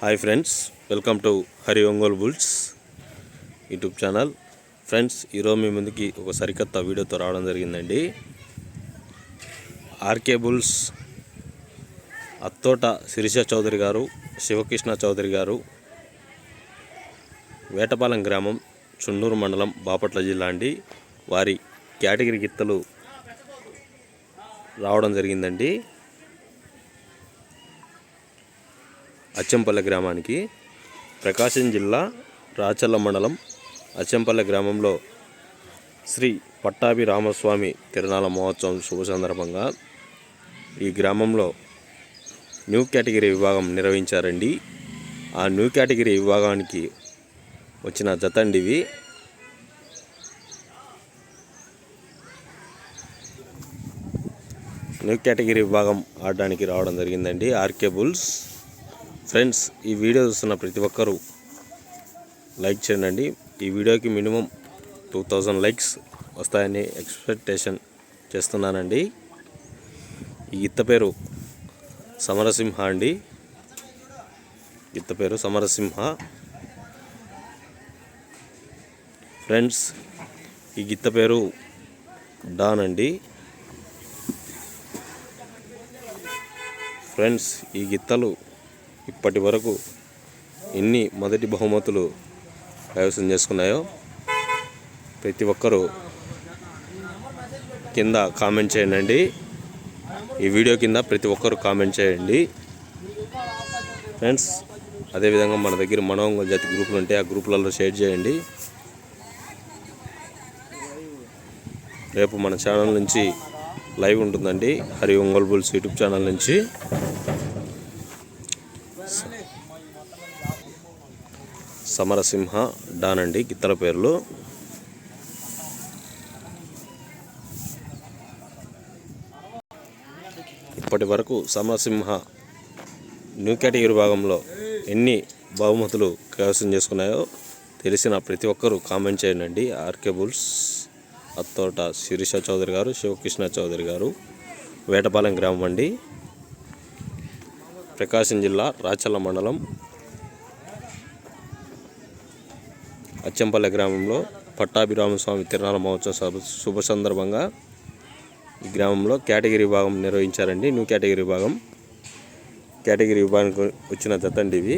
Hi friends, welcome to Hari Ongole bulls YouTube channel. Friends, ఈరోజు మీ ముందుకి ఒక సరికొత్త వీడియోతో రావడం జరిగిందండి. ఆర్కే బుల్స్ అత్తోట శిరీష చౌదరి గారు, శివకృష్ణ చౌదరి గారు, వేటపాలెం గ్రామం, చుండూరు మండలం, బాపట్ల జిల్లా అండి. వారి కేటగిరీ గిత్తలు రావడం జరిగిందండి అచ్చంపల్లె గ్రామానికి. ప్రకాశం జిల్లా రాచల్ల మండలం అచ్చంపల్లె గ్రామంలో శ్రీ పట్టాభి రామస్వామి తిరునాళ మహోత్సవం శుభ సందర్భంగా ఈ గ్రామంలో న్యూ కేటగిరీ విభాగం నిర్వహించారండి. ఆ న్యూ కేటగిరీ విభాగానికి వచ్చిన జతండి ఇవి. న్యూ కేటగిరీ విభాగం ఆడడానికి రావడం జరిగిందండి ఆర్కే బుల్స్. ఫ్రెండ్స్, ఈ వీడియో చూస్తున్న ప్రతి ఒక్కరూ లైక్ చేయండి. ఈ వీడియోకి మినిమం 2000 లైక్స్ వస్తాయని ఎక్స్పెక్టేషన్ చేస్తున్నానండి. ఈ గిత్త పేరు సమరసింహ అండి. గిత్త పేరు సమరసింహ. ఫ్రెండ్స్, ఈ గిత్త పేరు డాన్ అండి. ఫ్రెండ్స్, ఈ గిత్తలు ఇప్పటి వరకు ఎన్ని మొదటి బహుమతులు కైవసం చేసుకున్నాయో ప్రతి ఒక్కరూ కింద కామెంట్ చేయండి. ఈ వీడియో కింద ప్రతి ఒక్కరూ కామెంట్ చేయండి ఫ్రెండ్స్. అదేవిధంగా మన దగ్గర మనోంగ జాతి గ్రూపులు ఉంటే ఆ గ్రూపులలో షేర్ చేయండి. రేపు మన ఛానల్ నుంచి లైవ్ ఉంటుందండి, Hari Ongole bulls YouTube channel నుంచి. సమరసింహ, డాన్ అండి గిత్తల పేర్లు. ఇప్పటి వరకు సమరసింహ న్యూ కేటగిరీ భాగంలో ఎన్ని బహుమతులు కైవసం చేసుకున్నాయో తెలిసిన ప్రతి ఒక్కరూ కామెంట్ చేయండి. ఆర్కే బుల్స్ అత్తోట శిరీష చౌదరి గారు, శివకృష్ణ చౌదరి గారు, వేటపాలెం గ్రామం అండి, ప్రకాశం జిల్లా రాచల్ల మండలం అచ్చంపల్లె గ్రామంలో పట్టాభి రామస్వామి తిరునాళ మహోత్సవ శుభ సందర్భంగా ఈ గ్రామంలో కేటగిరీ విభాగం నిర్వహించారండి. న్యూ కేటగిరీ విభాగం. కేటగిరీ విభాగానికి వచ్చిన జతండి ఇవి.